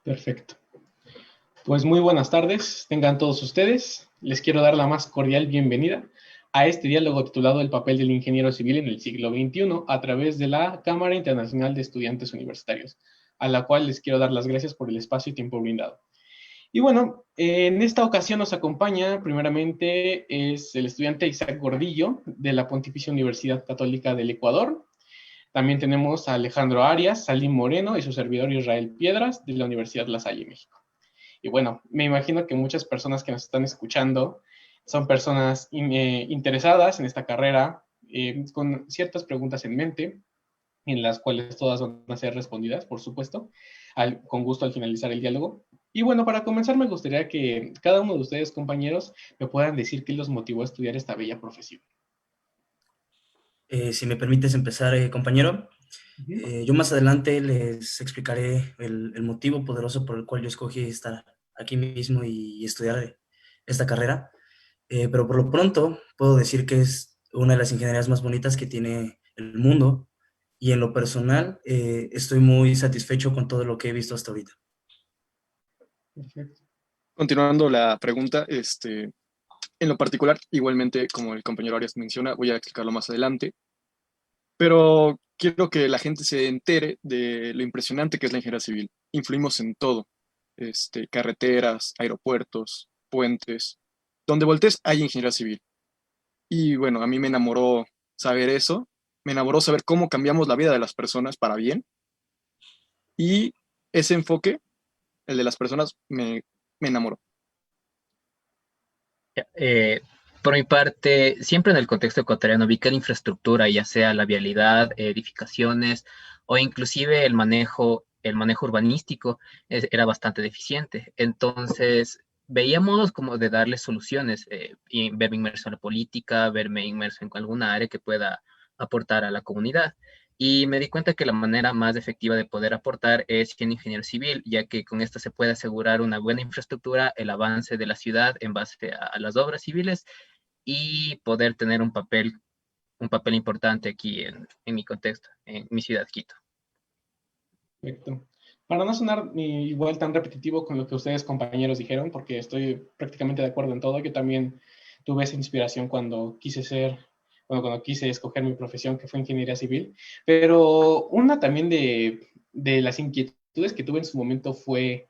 Perfecto. Pues muy buenas tardes, tengan todos ustedes. Les quiero dar la más cordial bienvenida a este diálogo titulado El papel del ingeniero civil en el siglo XXI a través de la Cámara Internacional de Estudiantes Universitarios, a la cual les quiero dar las gracias por el espacio y tiempo brindado. Y bueno, en esta ocasión nos acompaña primeramente es el estudiante Isaac Gordillo de la Pontificia Universidad Católica del Ecuador. También tenemos a Alejandro Arias, Salim Moreno y su servidor Israel Piedras de la Universidad La Salle, México. Y bueno, me imagino que muchas personas que nos están escuchando son personas interesadas en esta carrera, con ciertas preguntas en mente, en las cuales todas van a ser respondidas, por supuesto, con gusto al finalizar el diálogo. Y bueno, para comenzar me gustaría que cada uno de ustedes, compañeros, me puedan decir qué los motivó a estudiar esta bella profesión. Si me permites empezar, compañero, Uh-huh. yo más adelante les explicaré el motivo poderoso por el cual yo escogí estar aquí mismo y estudiar esta carrera, pero por lo pronto puedo decir que es una de las ingenierías más bonitas que tiene el mundo y en lo personal estoy muy satisfecho con todo lo que he visto hasta ahorita. Perfecto. Continuando la pregunta, en lo particular, igualmente, como el compañero Arias menciona, voy a explicarlo más adelante, pero quiero que la gente se entere de lo impresionante que es la ingeniería civil. Influimos en todo, carreteras, aeropuertos, puentes, donde voltees hay ingeniería civil. Y bueno, a mí me enamoró saber eso, me enamoró saber cómo cambiamos la vida de las personas para bien, y ese enfoque, el de las personas, me enamoró. Eh, por mi parte, siempre en el contexto ecuatoriano vi que la infraestructura, ya sea la vialidad, edificaciones o inclusive el manejo urbanístico, era bastante deficiente. Entonces, veía modos como de darle soluciones, y verme inmerso en la política, verme inmerso en alguna área que pueda aportar a la comunidad. Y me di cuenta que la manera más efectiva de poder aportar es siendo ingeniero civil, ya que con esto se puede asegurar una buena infraestructura, el avance de la ciudad en base a las obras civiles y poder tener un papel importante aquí en mi contexto, en mi ciudad, Quito. Perfecto. Para no sonar igual tan repetitivo con lo que ustedes compañeros dijeron, porque estoy prácticamente de acuerdo en todo, yo también tuve esa inspiración cuando quise escoger mi profesión, que fue ingeniería civil, pero una también de las inquietudes que tuve en su momento fue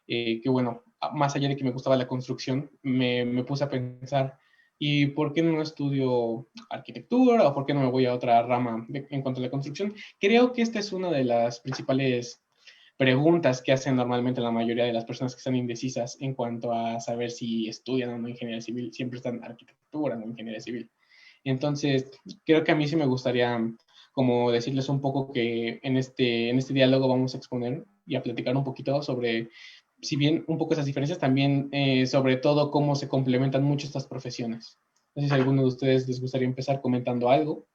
que, bueno, más allá de que me gustaba la construcción, me puse a pensar, ¿y por qué no estudio arquitectura o por qué no me voy a otra rama en cuanto a la construcción? Creo que esta es una de las principales preguntas que hacen normalmente la mayoría de las personas que están indecisas en cuanto a saber si estudian o no ingeniería civil, siempre están arquitectura, no ingeniería civil. Entonces, creo que a mí sí me gustaría como decirles un poco que en este diálogo vamos a exponer y a platicar un poquito sobre, si bien un poco esas diferencias, también sobre todo cómo se complementan mucho estas profesiones. No sé si a alguno de ustedes les gustaría empezar comentando algo.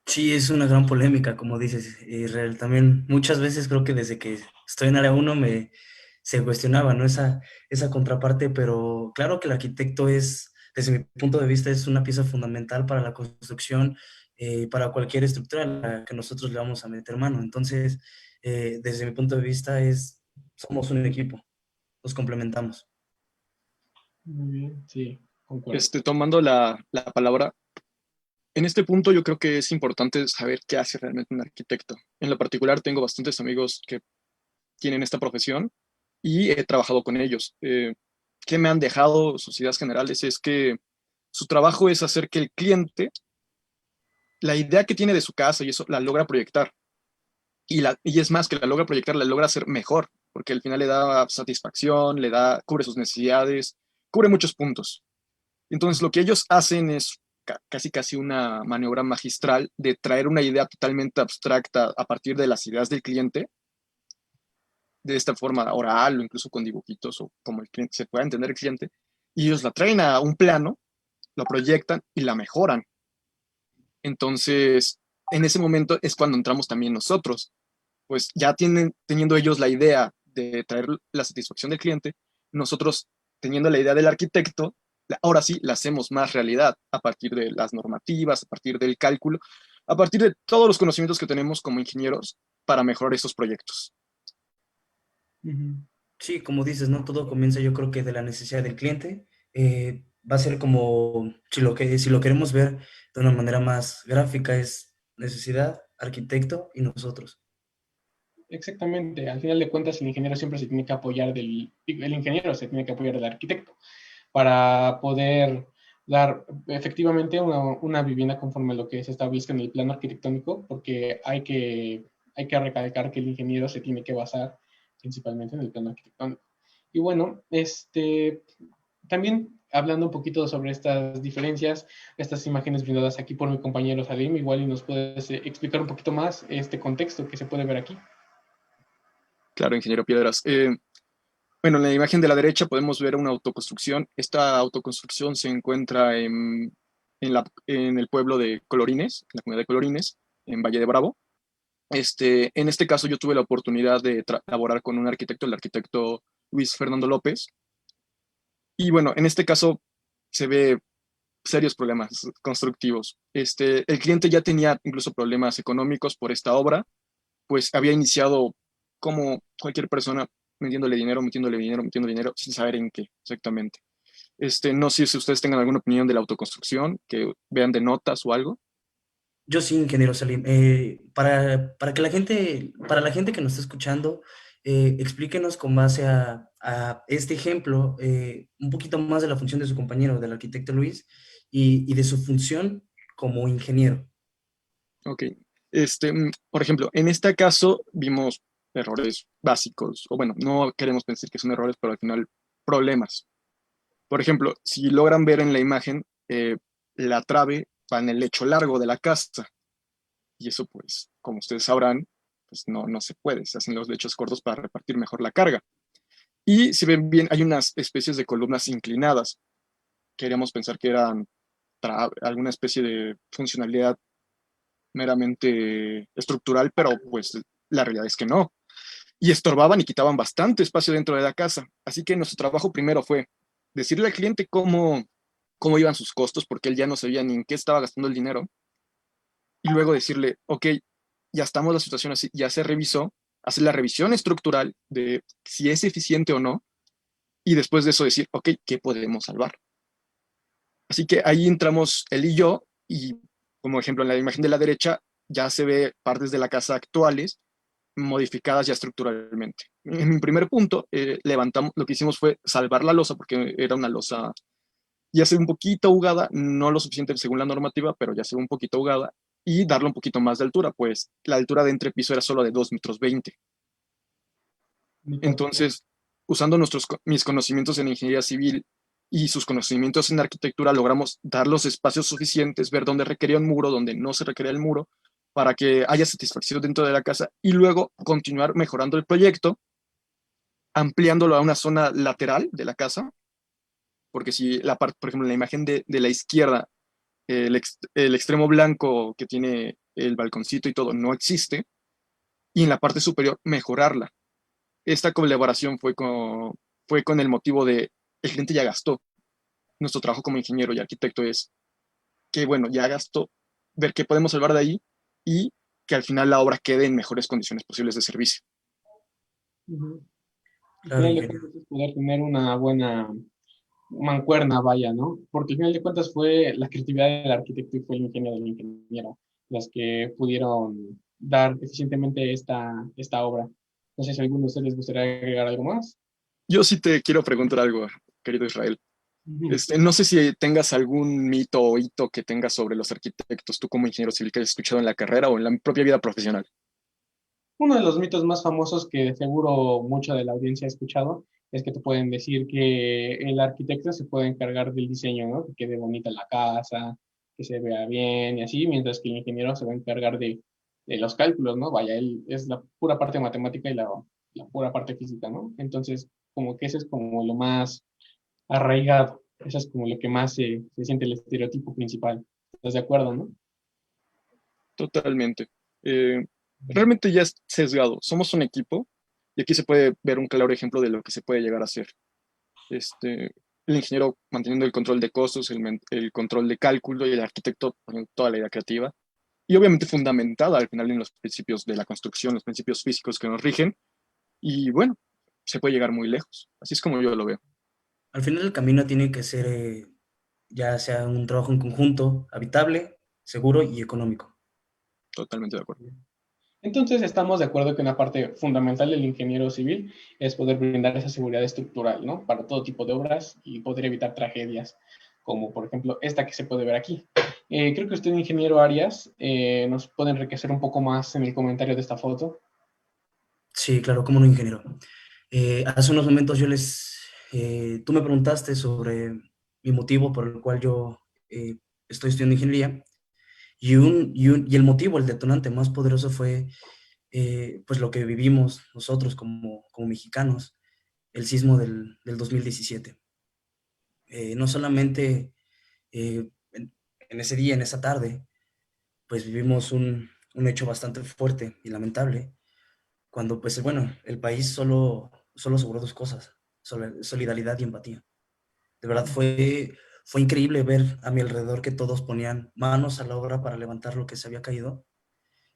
Sí, es una gran polémica, como dices, Israel. También muchas veces creo que desde que estoy en área 1 se cuestionaba, ¿no? Esa contraparte, pero claro que el arquitecto es, desde mi punto de vista, es una pieza fundamental para la construcción, para cualquier estructura a la que nosotros le vamos a meter mano. Entonces, desde mi punto de vista, somos un equipo, nos complementamos. Muy bien, sí, concuerdo. Tomando la palabra, en este punto yo creo que es importante saber qué hace realmente un arquitecto. En lo particular tengo bastantes amigos que tienen esta profesión y he trabajado con ellos. ¿Qué me han dejado sus ideas generales? Es que su trabajo es hacer que el cliente, la idea que tiene de su casa y eso la logra proyectar. Y es más que la logra proyectar, la logra hacer mejor, porque al final le da satisfacción, cubre sus necesidades, cubre muchos puntos. Entonces, lo que ellos hacen es casi una maniobra magistral de traer una idea totalmente abstracta a partir de las ideas del cliente, de esta forma oral o incluso con dibujitos o como el cliente, se pueda entender el cliente, y ellos la traen a un plano, lo proyectan y la mejoran. Entonces, en ese momento es cuando entramos también nosotros, pues ya teniendo ellos la idea de traer la satisfacción del cliente, nosotros teniendo la idea del arquitecto, ahora sí la hacemos más realidad a partir de las normativas, a partir del cálculo, a partir de todos los conocimientos que tenemos como ingenieros para mejorar esos proyectos. Sí, como dices, ¿no? Todo comienza yo creo que de la necesidad del cliente. Va a ser como, si lo queremos ver de una manera más gráfica, es necesidad, arquitecto y nosotros. Exactamente, al final de cuentas el ingeniero siempre se tiene que apoyar el ingeniero se tiene que apoyar del arquitecto para poder dar efectivamente una vivienda conforme a lo que se establezca en el plano arquitectónico, porque hay que recalcar que el ingeniero se tiene que basar principalmente en el plano arquitectónico. Y bueno, también hablando un poquito sobre estas diferencias, estas imágenes brindadas aquí por mi compañero Salim, igual y nos puedes explicar un poquito más este contexto que se puede ver aquí. Claro, ingeniero Piedras. Bueno, en la imagen de la derecha podemos ver una autoconstrucción. Esta autoconstrucción se encuentra en el pueblo de Colorines, en la comunidad de Colorines, en Valle de Bravo. En este caso yo tuve la oportunidad de laborar con un arquitecto, el arquitecto Luis Fernando López. Y bueno, en este caso se ve serios problemas constructivos. El cliente ya tenía incluso problemas económicos por esta obra, pues había iniciado como cualquier persona metiéndole dinero, metiéndole dinero, metiendo dinero, sin saber en qué exactamente. No sé si ustedes tengan alguna opinión de la autoconstrucción, que vean de notas o algo. Yo sí, ingeniero Salim. Para la gente que nos está escuchando, explíquenos con base a este ejemplo un poquito más de la función de su compañero, del arquitecto Luis, y de su función como ingeniero. Ok. Por ejemplo, en este caso vimos errores básicos, o bueno, no queremos pensar que son errores, pero al final problemas. Por ejemplo, si logran ver en la imagen, la trave va en el lecho largo de la casa. Y eso, pues, como ustedes sabrán, pues no se puede. Se hacen los lechos cortos para repartir mejor la carga. Y si ven bien, hay unas especies de columnas inclinadas. Queríamos pensar que eran alguna especie de funcionalidad meramente estructural, pero pues la realidad es que no. Y estorbaban y quitaban bastante espacio dentro de la casa. Así que nuestro trabajo primero fue decirle al cliente cómo iban sus costos, porque él ya no sabía ni en qué estaba gastando el dinero. Y luego decirle, ok, ya estamos en la situación así, ya se revisó, hacer la revisión estructural de si es eficiente o no, y después de eso decir, ok, ¿qué podemos salvar? Así que ahí entramos él y yo, y como ejemplo en la imagen de la derecha ya se ve partes de la casa actuales modificadas ya estructuralmente. En mi primer punto, lo que hicimos fue salvar la losa, porque era una losa ya se ve un poquito ahogada, no lo suficiente según la normativa, pero ya se ve un poquito ahogada, y darle un poquito más de altura, pues la altura de entrepiso era solo de 2,20 m. Entonces, usando mis conocimientos en ingeniería civil y sus conocimientos en arquitectura, logramos dar los espacios suficientes, ver dónde requería un muro, dónde no se requería el muro, para que haya satisfacción dentro de la casa y luego continuar mejorando el proyecto, ampliándolo a una zona lateral de la casa, porque si la parte, por ejemplo, en la imagen de la izquierda, el extremo blanco que tiene el balconcito y todo no existe, y en la parte superior mejorarla. Esta colaboración fue con el motivo de el cliente ya gastó. Nuestro trabajo como ingeniero y arquitecto es que, bueno, ya gastó, ver qué podemos salvar de ahí y que al final la obra quede en mejores condiciones posibles de servicio. Al Claro, final de ingeniero. cuentas es poder tener una buena mancuerna, vaya, ¿no? Porque al final de cuentas fue la creatividad del arquitecto y fue el ingenio del ingeniero las que pudieron dar eficientemente esta obra. No sé si a alguno de ustedes les gustaría agregar algo más. Yo sí te quiero preguntar algo, querido Israel. Ujú. No sé si tengas algún mito o hito que tengas sobre los arquitectos, tú como ingeniero civil que hayas escuchado en la carrera o en la propia vida profesional. Uno de los mitos más famosos que seguro mucha de la audiencia ha escuchado es que te pueden decir que el arquitecto se puede encargar del diseño, ¿no? Que quede bonita la casa, que se vea bien y así, mientras que el ingeniero se va a encargar de los cálculos, ¿no? Vaya, él es la pura parte matemática y la pura parte física, ¿no? Entonces, como que ese es como lo más arraigado, eso es como lo que más se siente el estereotipo principal. ¿Estás de acuerdo, no? Totalmente. Eh, Realmente ya es sesgado. Somos un equipo y aquí se puede ver un claro ejemplo de lo que se puede llegar a hacer. El ingeniero manteniendo el control de costos, el control de cálculo y el arquitecto poniendo toda la idea creativa. Y obviamente fundamentada al final en los principios de la construcción, los principios físicos que nos rigen. Y bueno, se puede llegar muy lejos. Así es como yo lo veo. Al final el camino tiene que ser ya sea un trabajo en conjunto, habitable, seguro y económico. Totalmente de acuerdo. Entonces, estamos de acuerdo que una parte fundamental del ingeniero civil es poder brindar esa seguridad estructural, ¿no? Para todo tipo de obras y poder evitar tragedias, como por ejemplo esta que se puede ver aquí. Creo que usted, ingeniero Arias, nos puede enriquecer un poco más en el comentario de esta foto. Sí, claro, como no, ingeniero. Hace unos momentos tú me preguntaste sobre mi motivo por el cual yo estoy estudiando ingeniería y el motivo, el detonante más poderoso fue pues lo que vivimos nosotros como mexicanos, el sismo del 2017. No solamente en ese día, en esa tarde, pues vivimos un hecho bastante fuerte y lamentable, cuando pues bueno, el país solo aseguró dos cosas: solidaridad y empatía. De verdad fue increíble ver a mi alrededor que todos ponían manos a la obra para levantar lo que se había caído.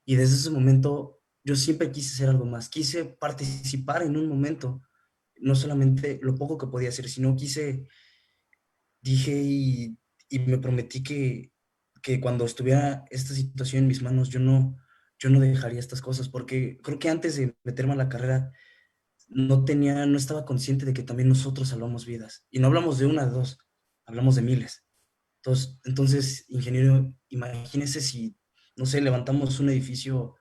Y desde ese momento yo siempre quise hacer algo más, quise participar en un momento, no solamente lo poco que podía hacer, sino dije y me prometí que cuando estuviera esta situación en mis manos, yo no dejaría estas cosas, porque creo que antes de meterme a la carrera no estaba consciente de que también nosotros salvamos vidas. Y no hablamos de una, de dos, hablamos de miles. Entonces, ingeniero, imagínese si, no sé, levantamos un edificio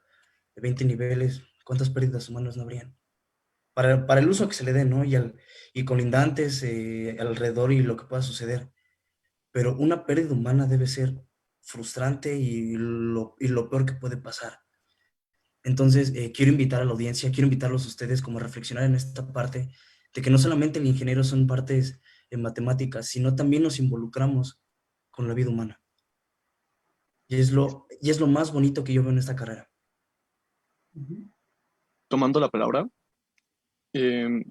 de 20 niveles, ¿cuántas pérdidas humanas no habrían? Para el uso que se le dé, ¿no? Y colindantes alrededor y lo que pueda suceder. Pero una pérdida humana debe ser frustrante y lo peor que puede pasar. Entonces, quiero invitar a la audiencia, quiero invitarlos a ustedes como a reflexionar en esta parte de que no solamente el ingeniero son partes en matemáticas, sino también nos involucramos con la vida humana. Y es lo más bonito que yo veo en esta carrera. Tomando la palabra, eh,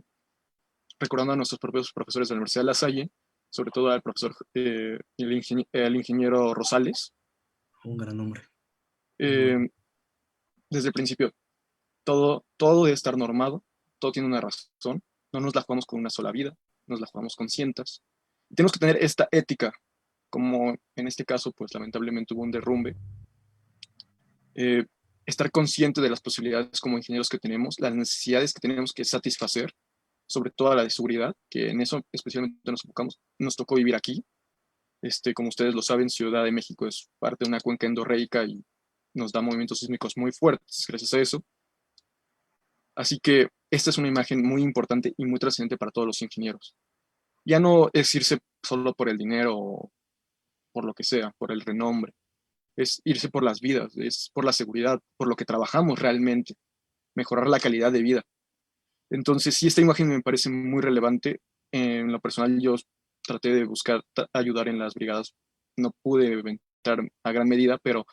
recordando a nuestros propios profesores de la Universidad de La Salle, sobre todo al profesor, el ingeniero Rosales, Un gran hombre. eh, desde el principio, todo debe estar normado, todo tiene una razón, no nos la jugamos con una sola vida, nos la jugamos con cientos. Tenemos que tener esta ética, como en este caso, pues lamentablemente hubo un derrumbe, eh, estar consciente de las posibilidades como ingenieros que tenemos, las necesidades que tenemos que satisfacer, sobre todo la de seguridad, que en eso especialmente nos enfocamos, nos tocó vivir aquí. Como ustedes lo saben, Ciudad de México es parte de una cuenca endorreica y nos da movimientos sísmicos muy fuertes gracias a eso. Así que esta es una imagen muy importante y muy trascendente para todos los ingenieros. Ya no es irse solo por el dinero o por lo que sea, por el renombre. Es irse por las vidas, es por la seguridad, por lo que trabajamos realmente, mejorar la calidad de vida. Entonces, sí, esta imagen me parece muy relevante. En lo personal, yo traté de buscar ayudar en las brigadas. No pude entrar a gran medida, pero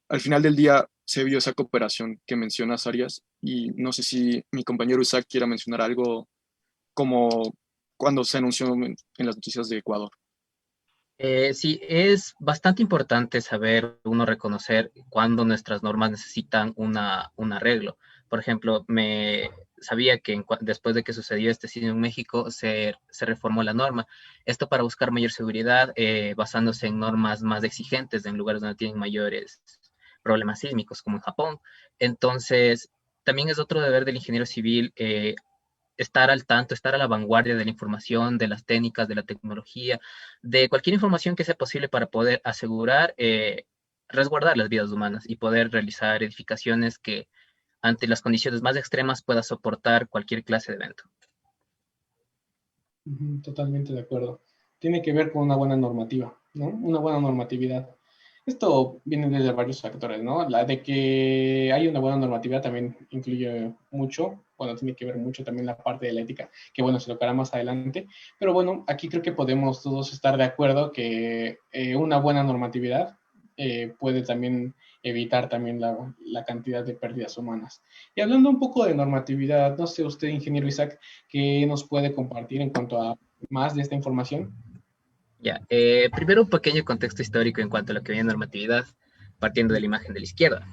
al final del día se vio esa cooperación que mencionas, Arias, y no sé si mi compañero Isaac quiera mencionar algo como cuando se anunció en las noticias de Ecuador. Sí, es bastante importante saber, uno reconocer cuándo nuestras normas necesitan un arreglo. Por ejemplo, me sabía que después de que sucedió este sismo en México, se reformó la norma. Esto para buscar mayor seguridad, basándose en normas más exigentes en lugares donde tienen mayores problemas sísmicos, como en Japón. Entonces, también es otro deber del ingeniero civil estar al tanto, estar a la vanguardia de la información, de las técnicas, de la tecnología, de cualquier información que sea posible para poder asegurar, resguardar las vidas humanas y poder realizar edificaciones que ante las condiciones más extremas pueda soportar cualquier clase de evento. Totalmente de acuerdo. Tiene que ver con una buena normativa, ¿no? Una buena normatividad. Esto viene desde varios factores, ¿no? La de que hay una buena normatividad también incluye mucho, bueno, tiene que ver mucho también la parte de la ética, que bueno, se tocará más adelante, pero bueno, aquí creo que podemos todos estar de acuerdo que una buena normatividad puede también evitar también la cantidad de pérdidas humanas. Y hablando un poco de normatividad, no sé usted, ingeniero Isaac, ¿qué nos puede compartir en cuanto a más de esta información? Ya, primero un pequeño contexto histórico en cuanto a lo que viene normatividad, partiendo de la imagen de la izquierda.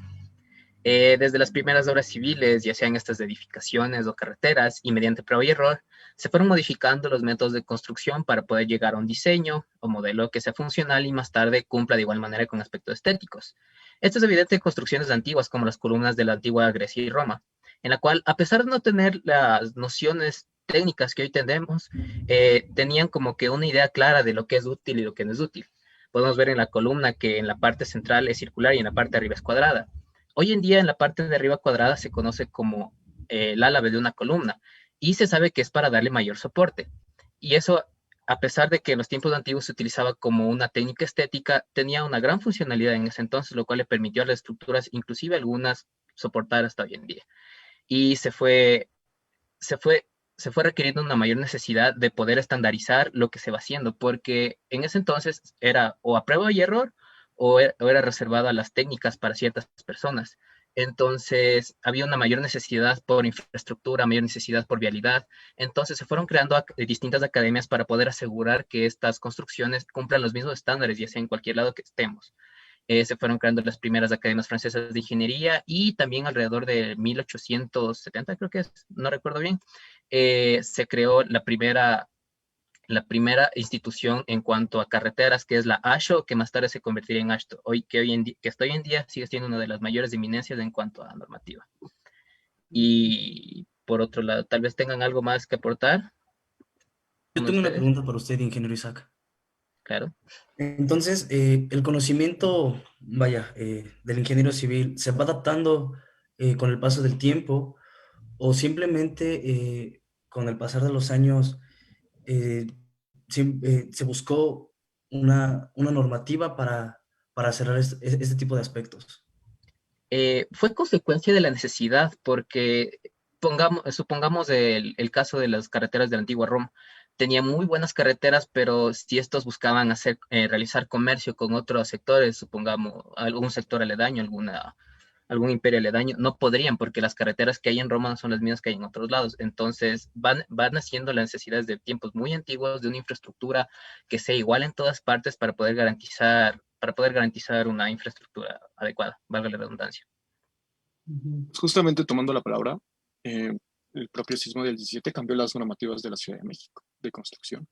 Desde las primeras obras civiles, ya sean estas de edificaciones o carreteras, y mediante prueba y error, se fueron modificando los métodos de construcción para poder llegar a un diseño o modelo que sea funcional y más tarde cumpla de igual manera con aspectos estéticos. Esto es evidente en construcciones antiguas como las columnas de la antigua Grecia y Roma, en la cual, a pesar de no tener las nociones técnicas que hoy tenemos, tenían como que una idea clara de lo que es útil y lo que no es útil. Podemos ver en la columna que en la parte central es circular y en la parte de arriba es cuadrada. Hoy en día en la parte de arriba cuadrada se conoce como el álave de una columna y se sabe que es para darle mayor soporte. Y eso, a pesar de que en los tiempos antiguos se utilizaba como una técnica estética, tenía una gran funcionalidad en ese entonces, lo cual le permitió a las estructuras, inclusive algunas, soportar hasta hoy en día. Y se fue, se fue requiriendo una mayor necesidad de poder estandarizar lo que se va haciendo, porque en ese entonces era o a prueba y error o era reservado a las técnicas para ciertas personas. Entonces había una mayor necesidad por infraestructura, mayor necesidad por vialidad. Entonces se fueron creando distintas academias para poder asegurar que estas construcciones cumplan los mismos estándares, ya sea en cualquier lado que estemos. Se fueron creando las primeras academias francesas de ingeniería y también alrededor de 1870, creo que es, no recuerdo bien, se creó la primera institución en cuanto a carreteras, que es la ASHO, que más tarde se convertiría en ASHTO, que hasta hoy en día sigue siendo una de las mayores eminencias en cuanto a normativa. Y por otro lado, tal vez tengan algo más que aportar, Yo uno de tengo una ustedes, pregunta para usted, ingeniero Isaac. claro. Entonces, el conocimiento, vaya, del ingeniero civil se va adaptando con el paso del tiempo o simplemente con el pasar de los años eh, se buscó una normativa para cerrar este tipo de aspectos. Fue consecuencia de la necesidad, porque supongamos el caso de las carreteras de la antigua Roma. Tenía muy buenas carreteras, pero si estos buscaban realizar comercio con otros sectores, supongamos algún sector aledaño, algún imperio aledaño, no podrían porque las carreteras que hay en Roma no son las mismas que hay en otros lados. Entonces van haciendo las necesidades de tiempos muy antiguos de una infraestructura que sea igual en todas partes para poder garantizar una infraestructura adecuada, valga la redundancia. Justamente tomando la palabra, eh, el propio sismo del 17 cambió las normativas de la Ciudad de México de construcción.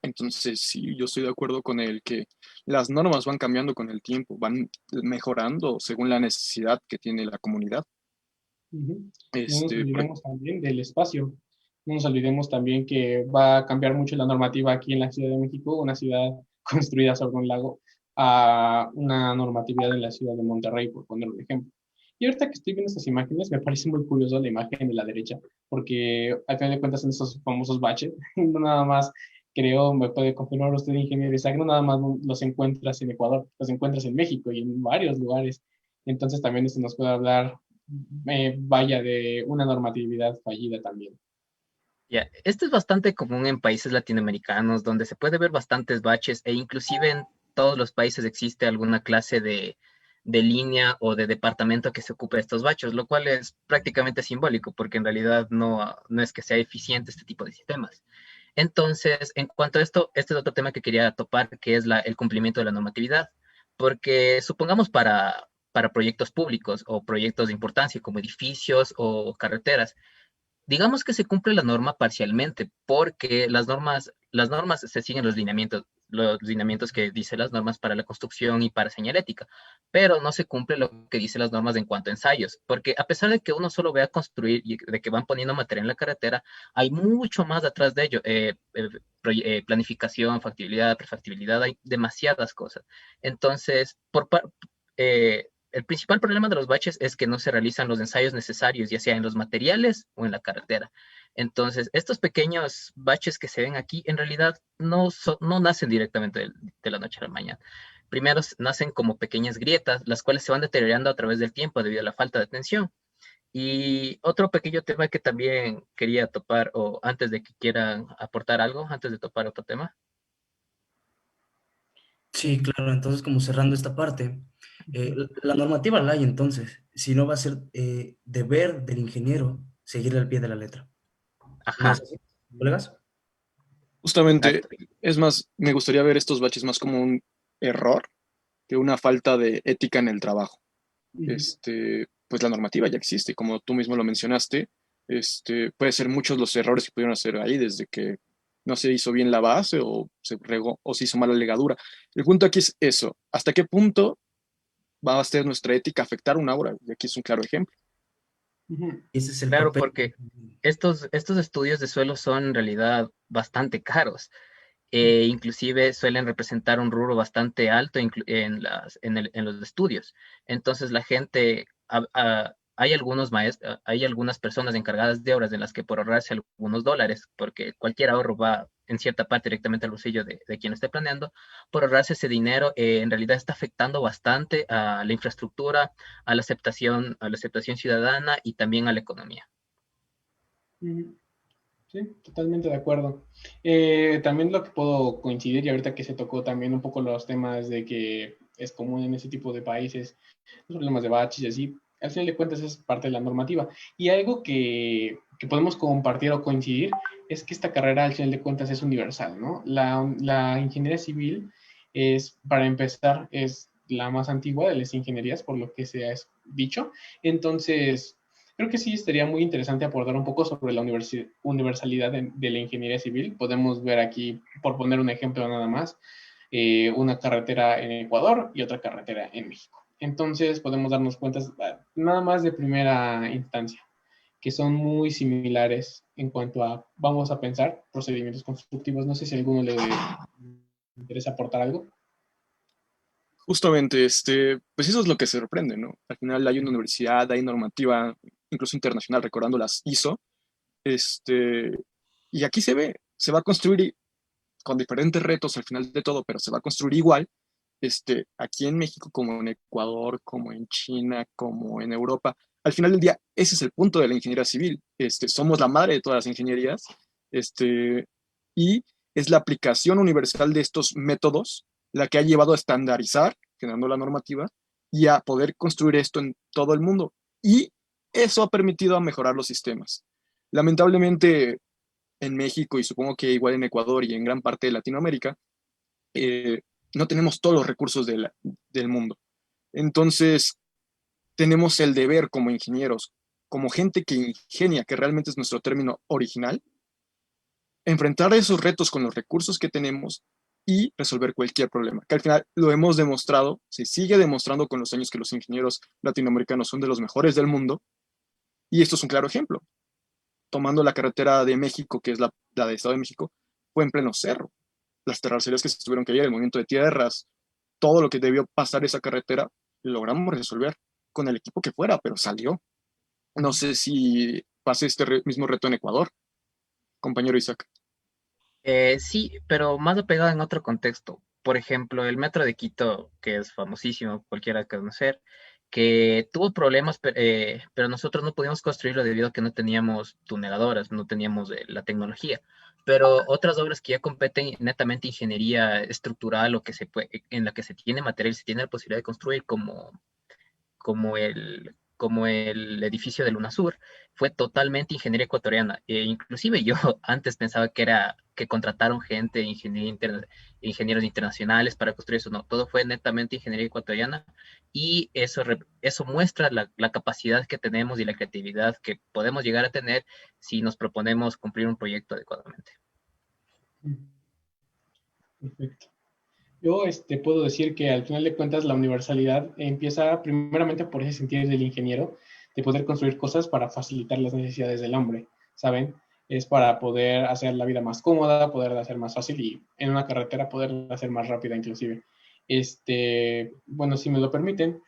Entonces, sí, yo estoy de acuerdo con él que las normas van cambiando con el tiempo, van mejorando según la necesidad que tiene la comunidad. No nos Este, por- olvidemos también del espacio. No nos olvidemos también que va a cambiar mucho la normativa aquí en la Ciudad de México, una ciudad construida sobre un lago, a una normatividad en la ciudad de Monterrey, por poner un ejemplo. Y ahorita que estoy viendo estas imágenes, me parece muy curioso la imagen de la derecha, porque al final de cuentas son esos famosos baches. No nada más, creo, me puede confirmar usted, ingeniero Isaac, no nada más los encuentras en Ecuador, los encuentras en México y en varios lugares. Entonces también esto nos puede hablar vaya de una normatividad fallida también. Ya, esto es bastante común en países latinoamericanos, donde se puede ver bastantes baches e inclusive en todos los países existe alguna clase de línea o de departamento que se ocupe de estos baches, lo cual es prácticamente simbólico, porque en realidad no es que sea eficiente este tipo de sistemas. Entonces, en cuanto a esto, este es otro tema que quería topar, que es el cumplimiento de la normatividad, porque supongamos para proyectos públicos o proyectos de importancia como edificios o carreteras, digamos que se cumple la norma parcialmente, porque las normas se siguen los lineamientos que dicen las normas para la construcción y para señalética, pero no se cumple lo que dicen las normas en cuanto a ensayos, porque a pesar de que uno solo vea construir y de que van poniendo material en la carretera, hay mucho más atrás de ello, planificación, factibilidad, prefactibilidad, hay demasiadas cosas. Entonces, el principal problema de los baches es que no se realizan los ensayos necesarios, ya sea en los materiales o en la carretera. Entonces, estos pequeños baches que se ven aquí, en realidad no nacen directamente de la noche a la mañana. Primero nacen como pequeñas grietas, las cuales se van deteriorando a través del tiempo debido a la falta de atención. Y otro pequeño tema que también quería topar, o antes de que quieran aportar algo, antes de topar otro tema. Sí, claro, entonces como cerrando esta parte, la normativa la hay entonces, si no va a ser deber del ingeniero seguir al pie de la letra. ¿No es Ajá, así, colegas? Justamente, exacto. es más, me gustaría ver estos baches más como un error que una falta de ética en el trabajo. Ujú. Pues la normativa ya existe, como tú mismo lo mencionaste, puede ser muchos los errores que pudieron hacer ahí, desde que no se hizo bien la base o se regó o se hizo mala legadura. El punto aquí es eso, ¿hasta qué punto va a ser nuestra ética afectar una obra? Y aquí es un claro ejemplo. Ujú. Ese es el Claro, papel. porque estos estudios de suelo son en realidad bastante caros. Inclusive suelen representar un rubro bastante alto en los estudios. Entonces la gente, hay algunos maestros, hay algunas personas encargadas de obras en las que por ahorrarse algunos dólares, porque cualquier ahorro va en cierta parte directamente al bolsillo de quien esté planeando, por ahorrarse ese dinero, en realidad está afectando bastante a la infraestructura, a la aceptación ciudadana y también a la economía. Ujú. Sí, totalmente de acuerdo. También lo que puedo coincidir, y ahorita que se tocó también un poco los temas de que es común en ese tipo de países, los problemas de baches y así, al final de cuentas es parte de la normativa. Y algo que podemos compartir o coincidir es que esta carrera al final de cuentas es universal, ¿no? La ingeniería civil es, para empezar, es la más antigua de las ingenierías, por lo que se ha dicho. Entonces, creo que sí estaría muy interesante abordar un poco sobre la universalidad de la ingeniería civil. Podemos ver aquí, por poner un ejemplo nada más, una carretera en Ecuador y otra carretera en México. Entonces podemos darnos cuenta nada más de primera instancia que son muy similares en cuanto a, vamos a pensar, procedimientos constructivos. No sé si a alguno le interesa aportar algo. Justamente, pues eso es lo que se sorprende, ¿no? Al final hay una universidad, hay normativa, incluso internacional, recordando las ISO, este, y aquí se va a construir con diferentes retos al final de todo, pero se va a construir igual, aquí en México como en Ecuador, como en China, como en Europa. Al final del día, ese es el punto de la ingeniería civil. Somos la madre de todas las ingenierías, y es la aplicación universal de estos métodos la que ha llevado a estandarizar, generando la normativa, y a poder construir esto en todo el mundo. Y eso ha permitido a mejorar los sistemas. Lamentablemente, en México y supongo que igual en Ecuador y en gran parte de Latinoamérica, eh, no tenemos todos los recursos del mundo. Entonces, tenemos el deber como ingenieros, como gente que ingenia, que realmente es nuestro término original, enfrentar esos retos con los recursos que tenemos y resolver cualquier problema, que al final lo hemos demostrado, se sigue demostrando con los años que los ingenieros latinoamericanos son de los mejores del mundo, y esto es un claro ejemplo. Tomando la carretera de México, que es la de Estado de México, fue en pleno cerro. Las terracerías que se tuvieron que ir, el movimiento de tierras, todo lo que debió pasar esa carretera, logramos resolver con el equipo que fuera, pero salió. No sé si pase mismo reto en Ecuador, compañero Isaac. Sí, pero más apegado en otro contexto. Por ejemplo, el metro de Quito, que es famosísimo, cualquiera que conocer, que tuvo problemas, pero nosotros no pudimos construirlo debido a que no teníamos tuneladoras, no teníamos la tecnología. Pero otras obras que ya competen netamente ingeniería estructural o en la que se tiene material, se tiene la posibilidad de construir como el edificio de Lunasur, fue totalmente ingeniería ecuatoriana. Inclusive yo antes pensaba que contrataron gente, ingenieros internacionales para construir eso. No, todo fue netamente ingeniería ecuatoriana y eso muestra la capacidad que tenemos y la creatividad que podemos llegar a tener si nos proponemos cumplir un proyecto adecuadamente. Perfecto. Yo puedo decir que al final de cuentas la universalidad empieza primeramente por ese sentir del ingeniero de poder construir cosas para facilitar las necesidades del hombre, ¿saben? Es para poder hacer la vida más cómoda, poderla hacer más fácil y en una carretera poderla hacer más rápida inclusive. Bueno, si me lo permiten,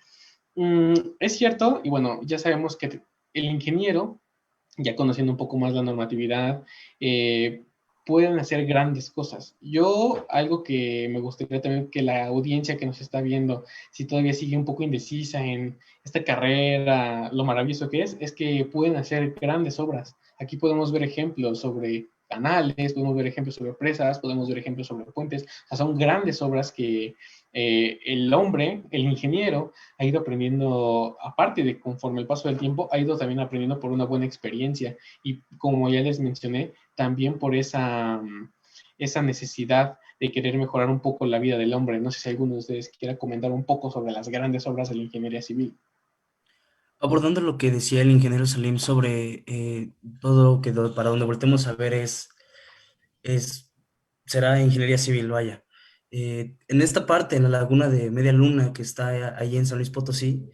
es cierto, y bueno, ya sabemos que el ingeniero ya conociendo un poco más la normatividad, pueden hacer grandes cosas. Yo, algo que me gustaría también que la audiencia que nos está viendo, si todavía sigue un poco indecisa en esta carrera, lo maravilloso que es que pueden hacer grandes obras. Aquí podemos ver ejemplos sobre canales, podemos ver ejemplos sobre presas, podemos ver ejemplos sobre puentes. O sea, son grandes obras que el hombre, el ingeniero, ha ido aprendiendo, aparte de conforme el paso del tiempo, ha ido también aprendiendo por una buena experiencia. Y como ya les mencioné, también por esa necesidad de querer mejorar un poco la vida del hombre. No sé si alguno de ustedes quiera comentar un poco sobre las grandes obras de la ingeniería civil. Abordando lo que decía el ingeniero Salim sobre todo que para donde voltemos a ver es será ingeniería civil, vaya. En esta parte, en la laguna de Media Luna, que está ahí en San Luis Potosí,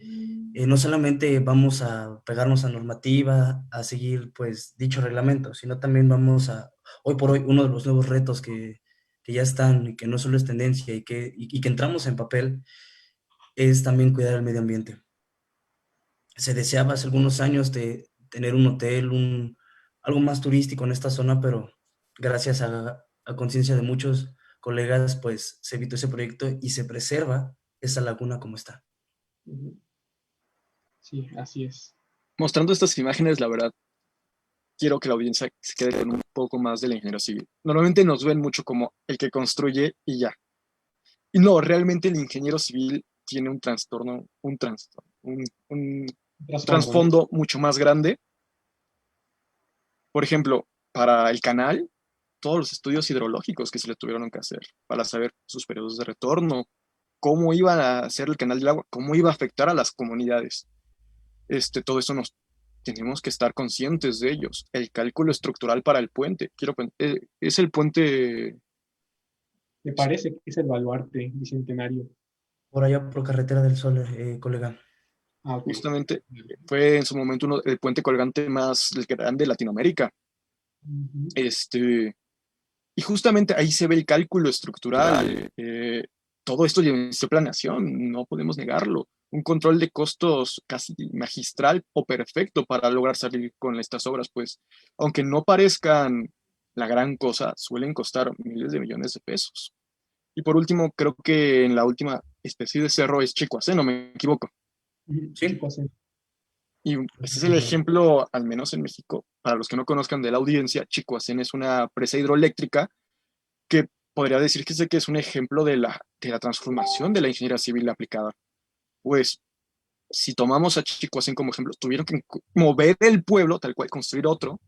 no solamente vamos a pegarnos a normativa, a seguir pues dicho reglamento, sino también vamos a, hoy por hoy, uno de los nuevos retos que ya están y que no solo es tendencia y que entramos en papel, es también cuidar el medio ambiente. Se deseaba hace algunos años de tener un hotel, algo más turístico en esta zona, pero gracias a conciencia de muchos colegas, pues se evitó ese proyecto y se preserva esa laguna como está. Sí, así es. Mostrando estas imágenes, la verdad, quiero que la audiencia se quede con un poco más de la ingeniería civil. Normalmente nos ven mucho como el que construye y ya. Y no, realmente el ingeniero civil tiene un Trasfondo, ¿no? trasfondo mucho más grande. Por ejemplo, para el canal, todos los estudios hidrológicos que se le tuvieron que hacer para saber sus periodos de retorno, cómo iba a hacer el canal del agua, cómo iba a afectar a las comunidades. Todo eso nos tenemos que estar conscientes de ellos. El cálculo estructural para el puente, es el puente Me parece que es el baluarte bicentenario. Por allá por Carretera del Sol, colega. Ah, ok. justamente fue en su momento el puente colgante más grande de Latinoamérica. Ujú. Y justamente ahí se ve el cálculo estructural. Todo esto lleva planeación, no podemos negarlo. Un control de costos casi magistral o perfecto para lograr salir con estas obras, pues, aunque no parezcan la gran cosa, suelen costar miles de millones de pesos. Y por último, creo que en la última especie de cerro es Chicoacé, no me equivoco. Ujú. Sí, Chicos, sí. Y este es el ejemplo, al menos en México, para los que no conozcan de la audiencia, Chicoacén es una presa hidroeléctrica que podría decir que es un ejemplo de la transformación de la ingeniería civil aplicada. Pues, si tomamos a Chicoacén como ejemplo, tuvieron que mover el pueblo, tal cual, construir otro,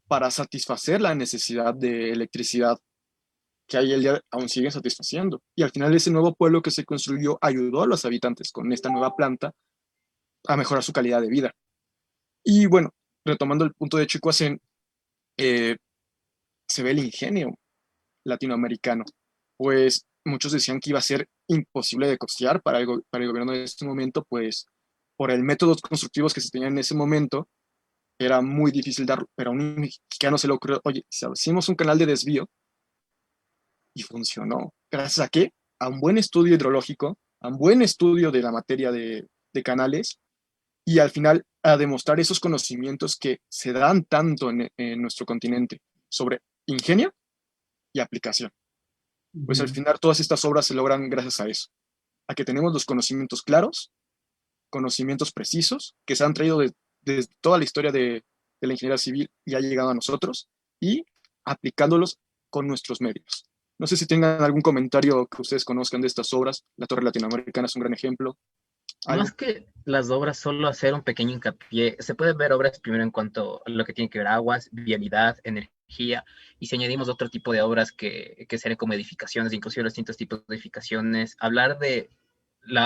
para satisfacer la necesidad de electricidad que ahí el día aún siguen satisfaciendo. Y al final ese nuevo pueblo que se construyó ayudó a los habitantes con esta nueva planta a mejorar su calidad de vida. Y bueno, retomando el punto de Chicoacén, eh, se ve el ingenio latinoamericano, pues muchos decían que iba a ser imposible de costear para el gobierno de este momento, pues por el métodos constructivos que se tenían en ese momento, era muy difícil darlo, pero a un mexicano se le ocurrió, oye, si hicimos un canal de desvío y funcionó, ¿gracias a qué? A un buen estudio hidrológico, a un buen estudio de la materia de canales y al final a demostrar esos conocimientos que se dan tanto en nuestro continente sobre ingenio y aplicación. Pues al Ujú. final todas estas obras se logran gracias a eso, a que tenemos los conocimientos claros, conocimientos precisos, que se han traído de toda la historia de la ingeniería civil y ha llegado a nosotros, y aplicándolos con nuestros medios. No sé si tengan algún comentario que ustedes conozcan de estas obras. La Torre Latinoamericana es un gran ejemplo. Más Algo. que las obras, solo hacer un pequeño hincapié. Se pueden ver obras primero en cuanto a lo que tiene que ver aguas, vialidad, energía, y si añadimos otro tipo de obras que serían como edificaciones, inclusive los distintos tipos de edificaciones, hablar de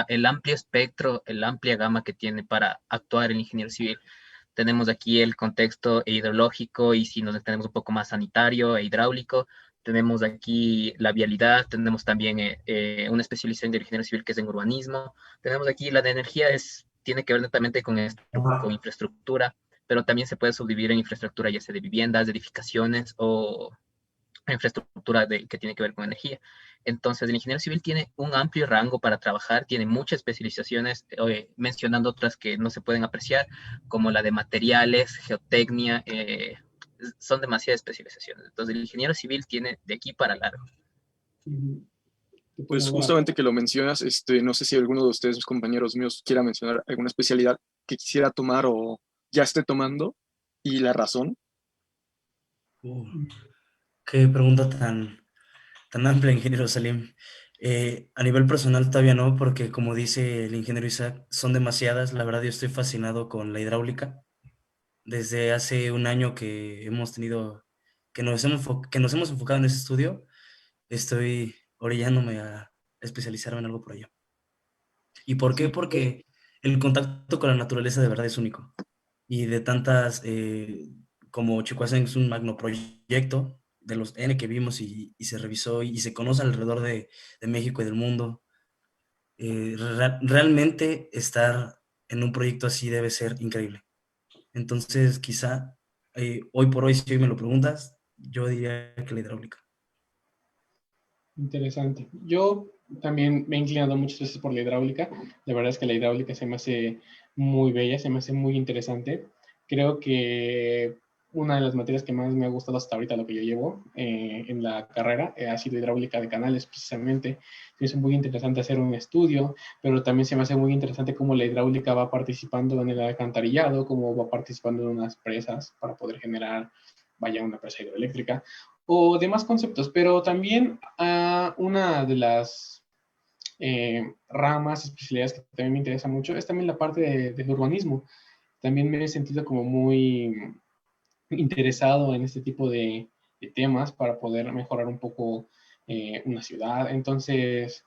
el amplio espectro, la amplia gama que tiene para actuar el ingeniero civil. Tenemos aquí el contexto hidrológico y si nos tenemos un poco más sanitario e hidráulico, tenemos aquí la vialidad, tenemos también una especialización de ingeniero civil que es en urbanismo, tenemos aquí la de energía, tiene que ver netamente con ajá. infraestructura, pero también se puede subdividir en infraestructura ya sea de viviendas, de edificaciones infraestructura que tiene que ver con energía. Entonces, el ingeniero civil tiene un amplio rango para trabajar, tiene muchas especializaciones, mencionando otras que no se pueden apreciar, como la de materiales, geotecnia, son demasiadas especializaciones. Entonces, el ingeniero civil tiene de aquí para largo. Pues justamente que lo mencionas, no sé si alguno de ustedes, mis compañeros míos, quiera mencionar alguna especialidad que quisiera tomar o ya esté tomando y la razón. Qué pregunta tan amplia, ingeniero Salim. A nivel personal todavía no, porque como dice el ingeniero Isaac, son demasiadas. La verdad, yo estoy fascinado con la hidráulica. Desde hace un año que hemos tenido, que nos hemos enfocado en ese estudio, estoy orillándome a especializarme en algo por ello. ¿Y por qué? Sí, Porque el contacto con la naturaleza de verdad es único. Y de tantas, como Chicoazen es un magno proyecto, de los N que vimos y se revisó y se conoce alrededor de México y del mundo, realmente estar en un proyecto así debe ser increíble. Entonces, quizá, hoy por hoy, si hoy me lo preguntas, yo diría que la hidráulica. interesante. Yo también me he inclinado muchas veces por la hidráulica. La verdad es que la hidráulica se me hace muy bella, se me hace muy interesante. Creo que una de las materias que más me ha gustado hasta ahorita, lo que yo llevo en la carrera, ha sido hidráulica de canales, precisamente. Es muy interesante hacer un estudio, pero también se me hace muy interesante cómo la hidráulica va participando en el alcantarillado, cómo va participando en unas presas para poder generar, vaya, una presa hidroeléctrica o demás conceptos, pero también una de las ramas, especialidades que también me interesa mucho es también la parte del urbanismo. También me he sentido como muy interesado en este tipo de temas para poder mejorar un poco una ciudad. Entonces,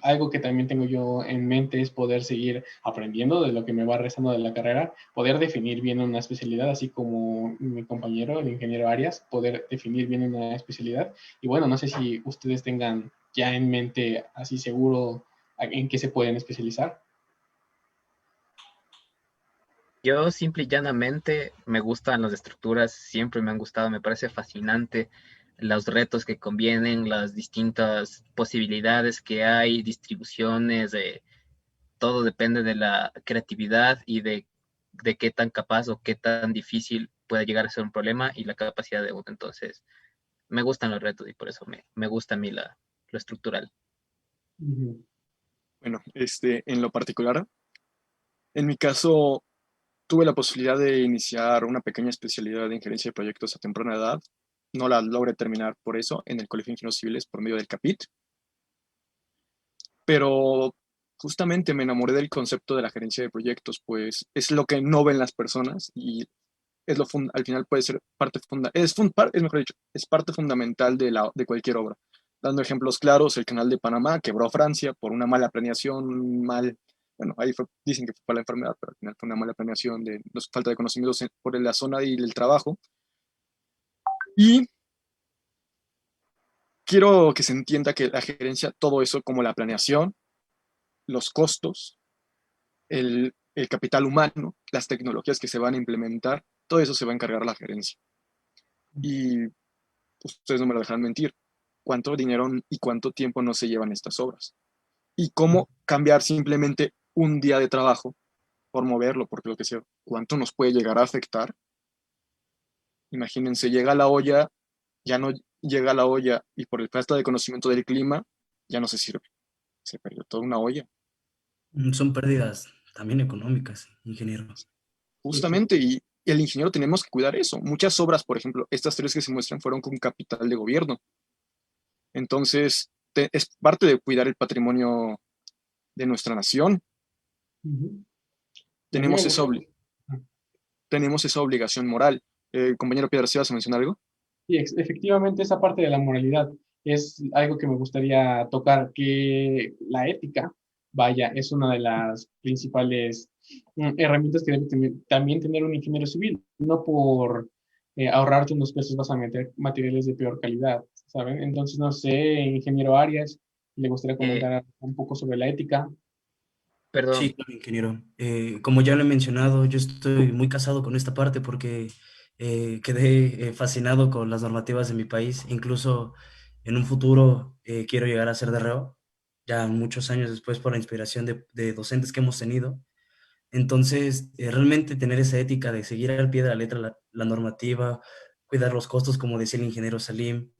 algo que también tengo yo en mente es poder seguir aprendiendo de lo que me va restando de la carrera, poder definir bien una especialidad, así como mi compañero, el ingeniero Arias, poder definir bien una especialidad. Y bueno, no sé si ustedes tengan ya en mente así seguro en qué se pueden especializar. Yo simple y llanamente me gustan las estructuras, siempre me han gustado, me parece fascinante los retos que convienen, las distintas posibilidades que hay, distribuciones, todo depende de la creatividad y de qué tan capaz o qué tan difícil puede llegar a ser un problema y la capacidad de uno. Entonces, me gustan los retos y por eso me gusta a mí lo estructural. Ujú. Bueno, en lo particular, en mi caso, tuve la posibilidad de iniciar una pequeña especialidad de injerencia de proyectos a temprana edad. No la logré terminar por eso en el Colegio de Ingenieros Civiles por medio del CAPIT, pero justamente me enamoré del concepto de la gerencia de proyectos, pues es lo que no ven las personas y al final puede ser es mejor dicho, es parte fundamental de cualquier obra. Dando ejemplos claros, el canal de Panamá quebró a Francia por una mala planeación, bueno, dicen que fue por la enfermedad, pero al final fue una mala planeación de falta de conocimientos por la zona y el trabajo. Y quiero que se entienda que la gerencia, todo eso como la planeación, los costos, el capital humano, las tecnologías que se van a implementar, todo eso se va a encargar la gerencia. Y ustedes no me lo dejan mentir, cuánto dinero y cuánto tiempo no se llevan estas obras. Y cómo cambiar simplemente un día de trabajo por moverlo, porque lo que sea, cuánto nos puede llegar a afectar. Imagínense, llega la olla, ya no llega la olla y por el falta de conocimiento del clima, ya no se sirve. Se perdió toda una olla. Son pérdidas también económicas, ingeniero. Sí, sí. Justamente, y el ingeniero tenemos que cuidar eso. Muchas obras, por ejemplo, estas tres que se muestran fueron con capital de gobierno. Entonces, es parte de cuidar el patrimonio de nuestra nación. Ujú. A mí me Tenemos esa, gusta. obli- tenemos esa obligación moral. Compañero Piedra, ¿sí vas a mencionar algo? Sí, efectivamente, esa parte de la moralidad es algo que me gustaría tocar, que la ética, vaya, es una de las principales herramientas que debe también tener un ingeniero civil. No por ahorrarte unos pesos vas a meter materiales de peor calidad, ¿saben? Entonces, no sé, ingeniero Arias, le gustaría Eh, comentar un poco sobre la ética. Perdón, Sí, claro, ingeniero. Como ya lo he mencionado, yo estoy muy casado con esta parte porque Quedé fascinado con las normativas de mi país. Incluso en un futuro quiero llegar a ser DRO, ya muchos años después por la inspiración de docentes que hemos tenido. Entonces, realmente tener esa ética de seguir al pie de la letra la normativa, cuidar los costos, como decía el ingeniero Salim,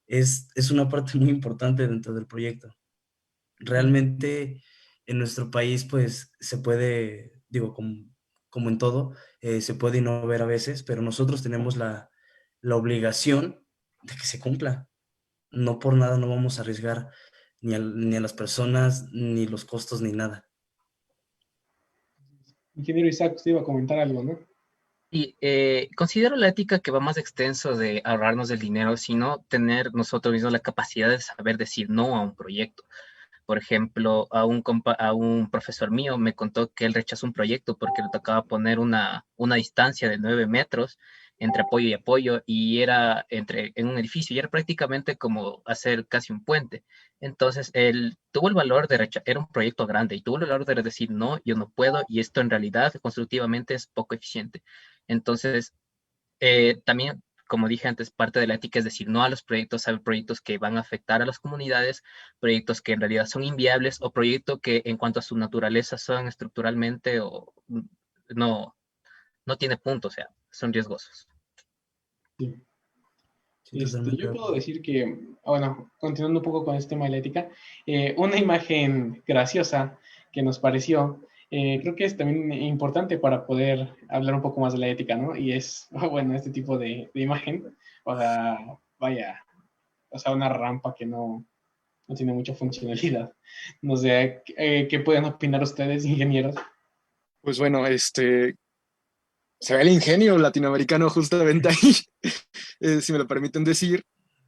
es una parte muy importante dentro del proyecto. Realmente en nuestro país, pues se puede, digo, como en todo, se puede innovar a veces, pero nosotros tenemos la obligación de que se cumpla. No por nada no vamos a arriesgar ni a las personas, ni los costos, ni nada. Ingeniero Isaac, usted iba a comentar algo, ¿no? Y considero la ética que va más extenso de ahorrarnos el dinero, sino tener nosotros mismos la capacidad de saber decir no a un proyecto. Por ejemplo, a un profesor mío me contó que él rechazó un proyecto porque le tocaba poner una distancia de 9 metros entre apoyo y apoyo y era en un edificio y era prácticamente como hacer casi un puente. Entonces, él tuvo el valor de rechazar, era un proyecto grande y tuvo el valor de decir, no, yo no puedo y esto en realidad constructivamente es poco eficiente. Entonces, también, como dije antes, parte de la ética es decir no a los proyectos, a proyectos que van a afectar a las comunidades, proyectos que en realidad son inviables o proyectos que en cuanto a su naturaleza son estructuralmente o no, no tiene punto, o sea, son riesgosos. Sí. Sí, totalmente Yo de puedo acuerdo. decir que, bueno, continuando un poco con este tema de la ética, una imagen graciosa que nos pareció, creo que es también importante para poder hablar un poco más de la ética, ¿no? Y es, bueno, este tipo de imagen, o sea, vaya, o sea, una rampa que no tiene mucha funcionalidad. No sé, ¿qué pueden opinar ustedes, ingenieros? Pues bueno, se ve el ingenio latinoamericano justamente ahí, si me lo permiten decir.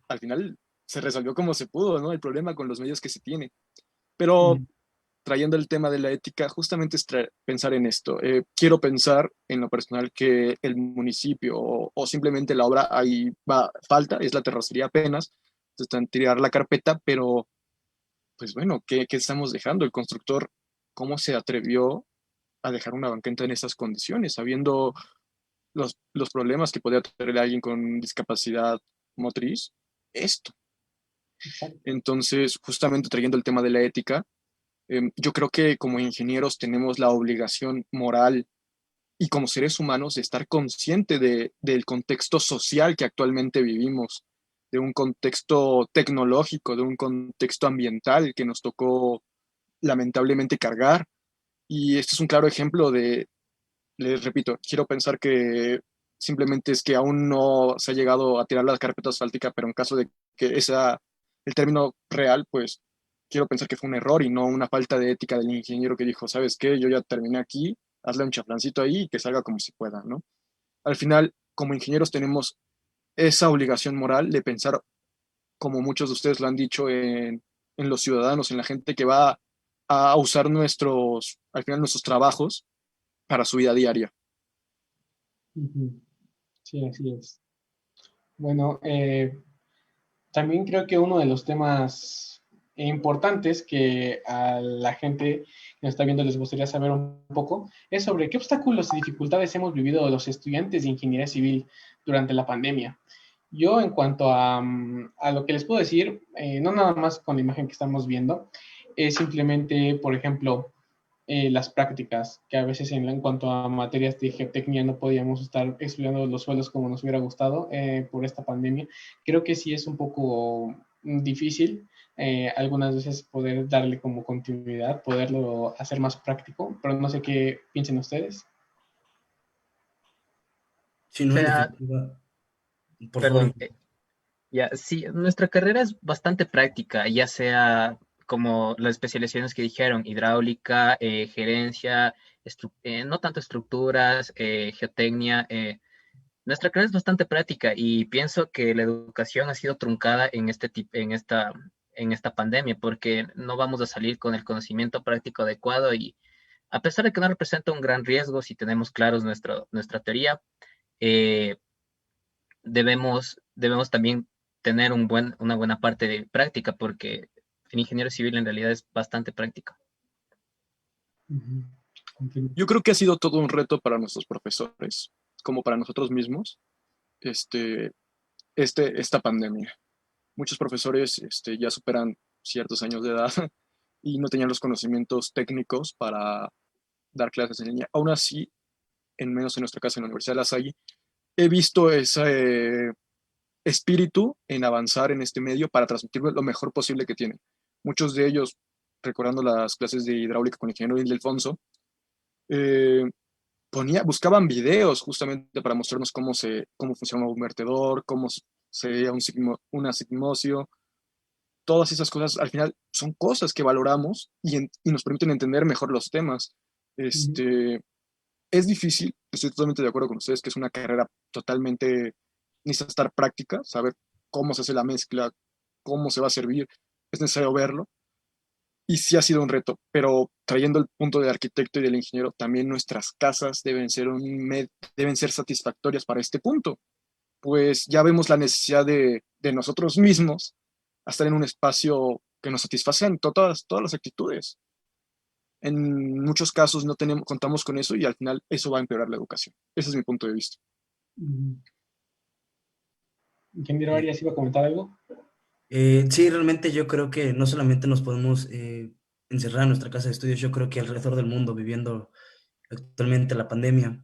Al final se resolvió como se pudo, ¿no? El problema con los medios que se tiene. Pero Mm, trayendo el tema de la ética, justamente es pensar en esto. Quiero pensar en lo personal que el municipio o simplemente la obra ahí va, falta, es la terracería apenas, están tirar la carpeta, pero pues bueno, ¿qué estamos dejando? El constructor, ¿cómo se atrevió a dejar una banqueta en esas condiciones, sabiendo los problemas que podía tener alguien con discapacidad motriz? Esto. exacto. Entonces, justamente trayendo el tema de la ética, yo creo que como ingenieros tenemos la obligación moral y como seres humanos de estar consciente del contexto social que actualmente vivimos, de un contexto tecnológico, de un contexto ambiental que nos tocó lamentablemente cargar. Y este es un claro ejemplo les repito, quiero pensar que simplemente es que aún no se ha llegado a tirar la carpeta asfáltica, pero en caso de que esa, el término real, pues quiero pensar que fue un error y no una falta de ética del ingeniero que dijo, ¿sabes qué? Yo ya terminé aquí, hazle un chaflancito ahí y que salga como se pueda, ¿no? Al final, como ingenieros tenemos esa obligación moral de pensar, como muchos de ustedes lo han dicho, en los ciudadanos, en la gente que va a usar al final nuestros trabajos para su vida diaria. Ujú. Sí, así es. Bueno, también creo que uno de los temas importantes que a la gente que nos está viendo les gustaría saber un poco es sobre qué obstáculos y dificultades hemos vivido los estudiantes de ingeniería civil durante la pandemia. Yo en cuanto a lo que les puedo decir, no nada más con la imagen que estamos viendo, es simplemente, por ejemplo, las prácticas, que a veces en cuanto a materias de geotecnia no podíamos estar estudiando los suelos como nos hubiera gustado por esta pandemia. Creo que sí es un poco difícil algunas veces poder darle como continuidad, poderlo hacer más práctico, pero no sé qué piensen ustedes. Sí, O no, en sea, definitiva, por favor. perdón, ya, sí, nuestra carrera es bastante práctica, ya sea como las especializaciones que dijeron, hidráulica, gerencia, no tanto estructuras, geotecnia. Nuestra carrera es bastante práctica y pienso que la educación ha sido truncada en esta pandemia porque no vamos a salir con el conocimiento práctico adecuado y a pesar de que no representa un gran riesgo si tenemos claros nuestra teoría, eh, debemos también tener una buena parte de práctica, porque el ingeniero civil en realidad es bastante práctico. Uh -huh. Yo creo que ha sido todo un reto para nuestros profesores, como para nosotros mismos, este, esta pandemia. Muchos profesores ya superan ciertos años de edad y no tenían los conocimientos técnicos para dar clases en línea. Aún así, en menos en nuestra casa, en la Universidad de La Salle, he visto ese espíritu en avanzar en este medio para transmitir lo mejor posible que tienen. Muchos de ellos, recordando las clases de hidráulica con el ingeniero Ildefonso, eh, buscaban videos justamente para mostrarnos cómo funciona un vertedor, cómo se veía una sigmocio. Todas esas cosas al final son cosas que valoramos y nos permiten entender mejor los temas. Es difícil, estoy totalmente de acuerdo con ustedes que es una carrera totalmente, necesita estar práctica, saber cómo se hace la mezcla, cómo se va a servir, es necesario verlo. Y sí ha sido un reto, pero trayendo el punto del arquitecto y del ingeniero, también nuestras casas deben ser satisfactorias para este punto, pues ya vemos la necesidad de nosotros mismos a estar en un espacio que nos satisface en todas las actitudes. En muchos casos contamos con eso y al final eso va a empeorar la educación. Ese es mi punto de vista. Ingeniero Arias, ¿iba a comentar algo? Sí, realmente yo creo que no solamente nos podemos encerrar en nuestra casa de estudios, yo creo que alrededor del mundo, viviendo actualmente la pandemia,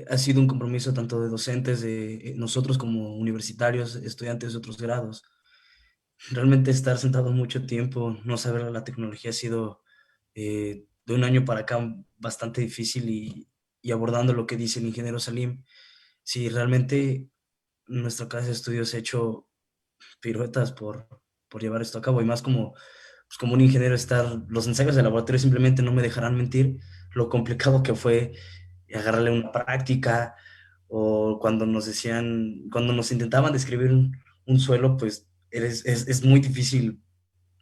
ha sido un compromiso tanto de docentes, de nosotros como universitarios, estudiantes de otros grados. Realmente estar sentado mucho tiempo, no saber la tecnología ha sido de un año para acá bastante difícil y abordando lo que dice el ingeniero Salim, si realmente nuestra casa de estudios ha hecho piruetas por llevar esto a cabo y más como, pues como un ingeniero los ensayos de laboratorio simplemente no me dejarán mentir lo complicado que fue agarrarle una práctica o cuando nos intentaban describir un suelo, pues es muy difícil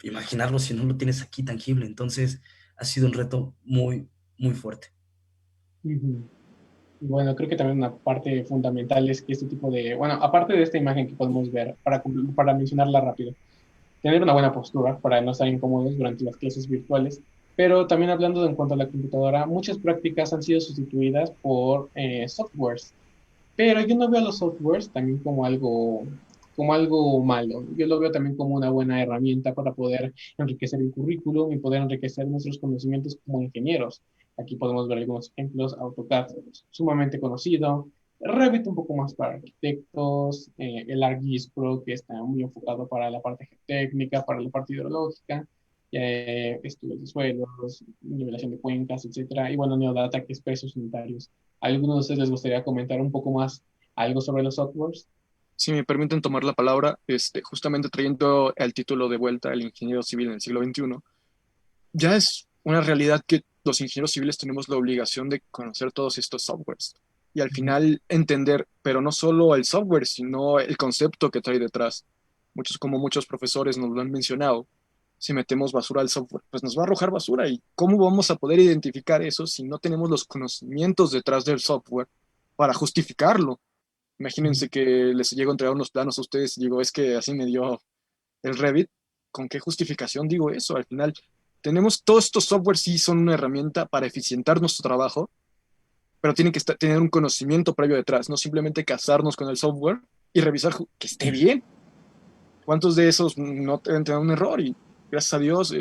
imaginarlo si no lo tienes aquí tangible. Entonces ha sido un reto muy, muy fuerte. Bueno, creo que también una parte fundamental es que este tipo de, bueno, aparte de esta imagen que podemos ver, para mencionarla rápido, tener una buena postura para no estar incómodos durante las clases virtuales, pero también hablando en cuanto a la computadora, muchas prácticas han sido sustituidas por softwares. Pero yo no veo los softwares también como algo malo. Yo lo veo también como una buena herramienta para poder enriquecer el currículum y poder enriquecer nuestros conocimientos como ingenieros. Aquí podemos ver algunos ejemplos. AutoCAD, sumamente conocido. Revit un poco más para arquitectos. El ArcGIS Pro, que está muy enfocado para la parte técnica, para la parte hidrológica. Estudios de suelos, nivelación de cuencas, etcétera. Y bueno, Neodata, que es precios unitarios. ¿A alguno de ustedes les gustaría comentar un poco más algo sobre los softwares? Si me permiten tomar la palabra, justamente trayendo el título de vuelta, el ingeniero civil en el siglo XXI, ya es una realidad que los ingenieros civiles tenemos la obligación de conocer todos estos softwares y al final entender, pero no solo el software, sino el concepto que trae detrás. Como muchos profesores nos lo han mencionado, si metemos basura al software, pues nos va a arrojar basura. ¿Y cómo vamos a poder identificar eso si no tenemos los conocimientos detrás del software para justificarlo? Imagínense que les llego a entregar unos planos a ustedes y digo, es que así me dio el Revit. ¿Con qué justificación digo eso? Al final, tenemos todos estos softwares, sí son una herramienta para eficientar nuestro trabajo, pero tienen que tener un conocimiento previo detrás, no simplemente casarnos con el software y revisar que esté bien. ¿Cuántos de esos no deben tener un error? Y gracias a Dios,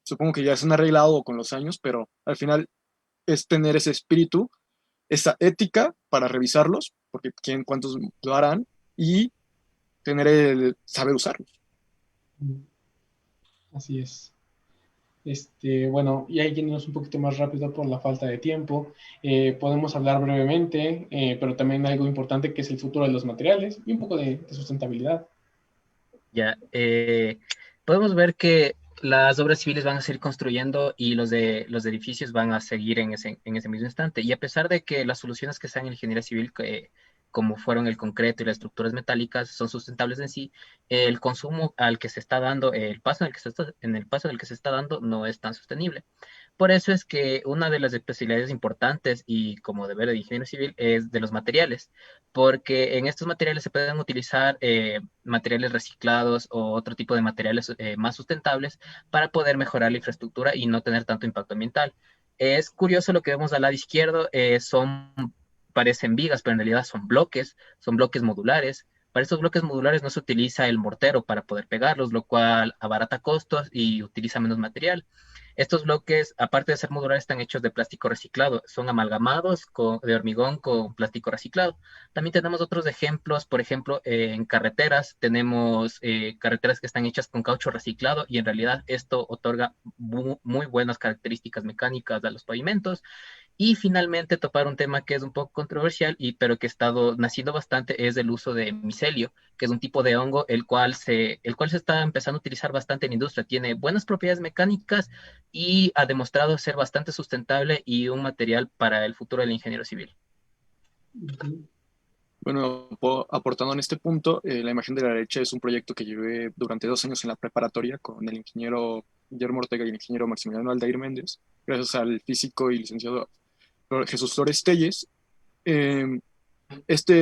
supongo que ya se han arreglado con los años, pero al final es tener ese espíritu, esa ética para revisarlos, porque quién cuántos lo harán, y tener el saber usarlos. Así es. Bueno, y ahí yéndonos un poquito más rápido por la falta de tiempo, podemos hablar brevemente, pero también algo importante que es el futuro de los materiales y un poco de sustentabilidad. Ya, podemos ver que las obras civiles van a seguir construyendo y los edificios van a seguir en ese mismo instante. Y a pesar de que las soluciones que están en ingeniería civil, como fueron el concreto y las estructuras metálicas, son sustentables en sí, el consumo al que se está dando, en el paso del que se está dando, no es tan sostenible. Por eso es que una de las especialidades importantes y como deber de ingeniero civil es de los materiales, porque en estos materiales se pueden utilizar materiales reciclados o otro tipo de materiales más sustentables para poder mejorar la infraestructura y no tener tanto impacto ambiental. Es curioso lo que vemos al lado izquierdo, son parecen vigas, pero en realidad son bloques modulares. Para estos bloques modulares no se utiliza el mortero para poder pegarlos, lo cual abarata costos y utiliza menos material. Estos bloques, aparte de ser modulares, están hechos de plástico reciclado. Son amalgamados de hormigón con plástico reciclado. También tenemos otros ejemplos, por ejemplo, en carreteras. Tenemos carreteras que están hechas con caucho reciclado y en realidad esto otorga muy buenas características mecánicas a los pavimentos. Y finalmente topar un tema que es un poco controversial, pero que ha estado naciendo bastante, es el uso de micelio, que es un tipo de hongo el cual se está empezando a utilizar bastante en la industria. Tiene buenas propiedades mecánicas y ha demostrado ser bastante sustentable y un material para el futuro del ingeniero civil. Bueno, aportando en este punto, la imagen de la derecha es un proyecto que llevé durante 2 años en la preparatoria con el ingeniero Guillermo Ortega y el ingeniero Maximiliano Aldair Méndez, gracias al físico y licenciado Jesús Flores Telles. Eh,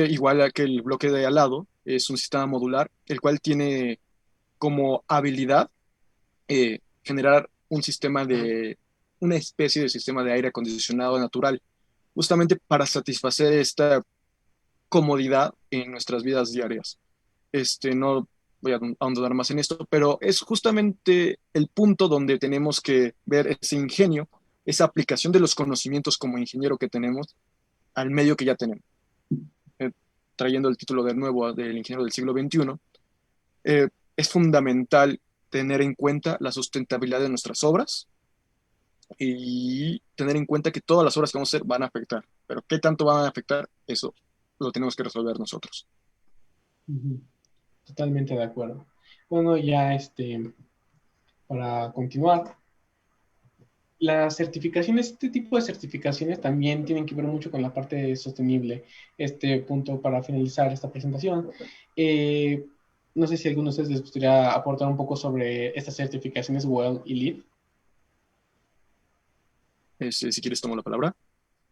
igual que el bloque de al lado, es un sistema modular, el cual tiene como habilidad generar una especie de sistema de aire acondicionado natural, justamente para satisfacer esta comodidad en nuestras vidas diarias. No voy a ahondar más en esto, pero es justamente el punto donde tenemos que ver ese ingenio, esa aplicación de los conocimientos como ingeniero que tenemos al medio que ya tenemos. Trayendo el título de nuevo del ingeniero del siglo XXI, es fundamental tener en cuenta la sustentabilidad de nuestras obras y tener en cuenta que todas las obras que vamos a hacer van a afectar. Pero ¿qué tanto van a afectar? Eso lo tenemos que resolver nosotros. Totalmente de acuerdo. Bueno, ya para continuar, las certificaciones, este tipo de certificaciones también tienen que ver mucho con la parte sostenible. Este punto para finalizar esta presentación. No sé si a alguno de ustedes les gustaría aportar un poco sobre estas certificaciones WELL y LEED. Si quieres, tomo la palabra.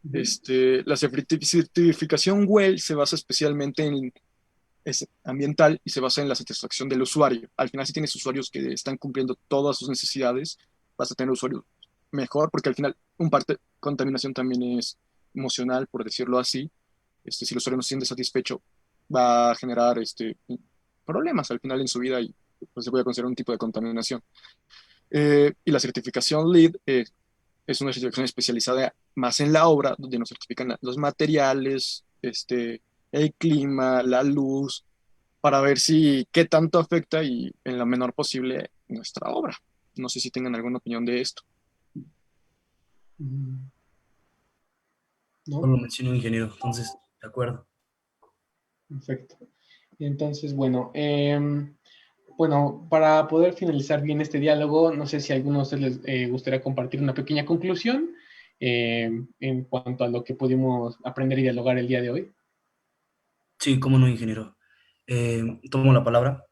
La certificación WELL se basa especialmente es ambiental y se basa en la satisfacción del usuario. Al final, si tienes usuarios que están cumpliendo todas sus necesidades, vas a tener usuarios mejor, porque al final, un parte contaminación también es emocional, por decirlo así. Si el usuario no se siente satisfecho, va a generar problemas al final en su vida y pues, se puede considerar un tipo de contaminación. Y la certificación LEED es una certificación especializada más en la obra, donde nos certifican los materiales, el clima, la luz, para ver si qué tanto afecta y en lo menor posible nuestra obra. No sé si tengan alguna opinión de esto. ¿No? Solo lo mencionó ingeniero, entonces, de acuerdo. Perfecto. Entonces, bueno, para poder finalizar bien este diálogo, no sé si a alguno de ustedes les gustaría compartir una pequeña conclusión en cuanto a lo que pudimos aprender y dialogar el día de hoy. Sí, cómo no, ingeniero. Tomo la palabra.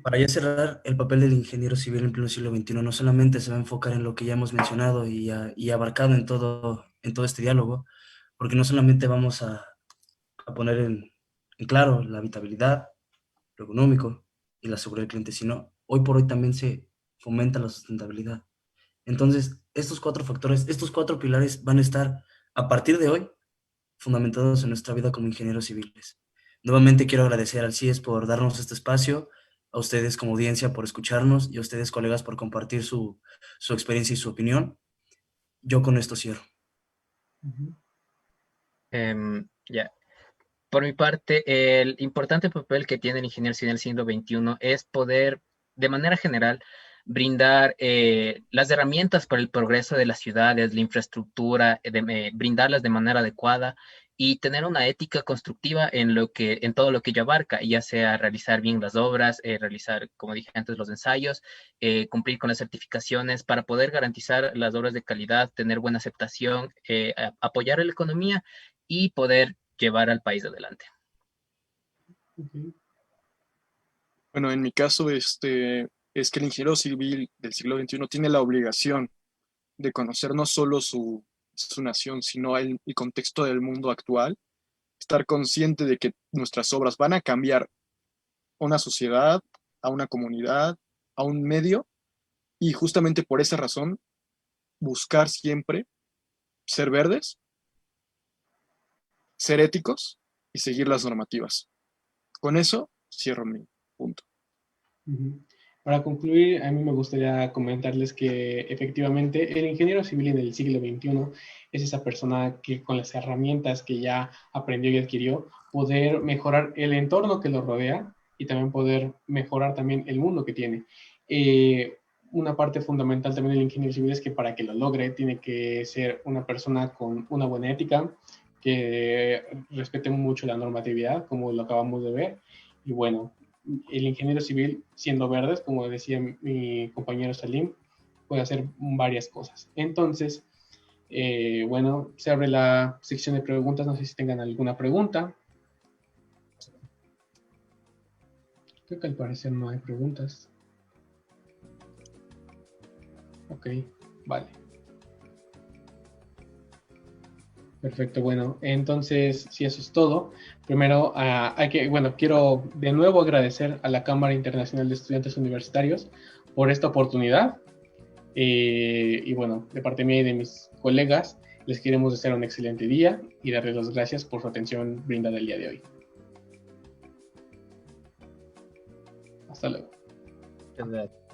Para ya cerrar, el papel del ingeniero civil en pleno siglo XXI no solamente se va a enfocar en lo que ya hemos mencionado y abarcado en todo este diálogo, porque no solamente vamos a poner en claro la habitabilidad, lo económico y la seguridad del cliente, sino hoy por hoy también se fomenta la sustentabilidad. Entonces, estos 4 factores, estos 4 pilares van a estar a partir de hoy fundamentados en nuestra vida como ingenieros civiles. Nuevamente quiero agradecer al CIES por darnos este espacio, a ustedes como audiencia por escucharnos y a ustedes colegas por compartir su experiencia y su opinión. Yo con esto cierro. Ya. Por mi parte, el importante papel que tiene el ingeniero civil en el siglo XXI es poder, de manera general, brindar las herramientas para el progreso de las ciudades, la infraestructura, brindarlas de manera adecuada y tener una ética constructiva en todo lo que ello abarca, ya sea realizar bien las obras, realizar, como dije antes, los ensayos, cumplir con las certificaciones para poder garantizar las obras de calidad, tener buena aceptación, apoyar a la economía y poder llevar al país adelante. Bueno, en mi caso, es que el ingeniero civil del siglo XXI tiene la obligación de conocer no solo su nación, sino el contexto del mundo actual, estar consciente de que nuestras obras van a cambiar a una sociedad, a una comunidad, a un medio, y justamente por esa razón buscar siempre ser verdes, ser éticos y seguir las normativas. Con eso cierro mi punto. Ujú. Para concluir, a mí me gustaría comentarles que efectivamente el ingeniero civil en el siglo XXI es esa persona que con las herramientas que ya aprendió y adquirió, poder mejorar el entorno que lo rodea y también poder mejorar también el mundo que tiene. Una parte fundamental también del ingeniero civil es que para que lo logre tiene que ser una persona con una buena ética, que respete mucho la normatividad, como lo acabamos de ver. Y bueno, el ingeniero civil, siendo verdes, como decía mi compañero Salim, puede hacer varias cosas. Entonces, bueno, se abre la sección de preguntas. No sé si tengan alguna pregunta. Creo que al parecer no hay preguntas. Ok, vale. Perfecto, bueno, entonces, si eso es todo, primero quiero de nuevo agradecer a la Cámara Internacional de Estudiantes Universitarios por esta oportunidad. Y bueno, de parte mía y de mis colegas, les queremos desear un excelente día y darles las gracias por su atención brindada el día de hoy. Hasta luego. Muchas gracias.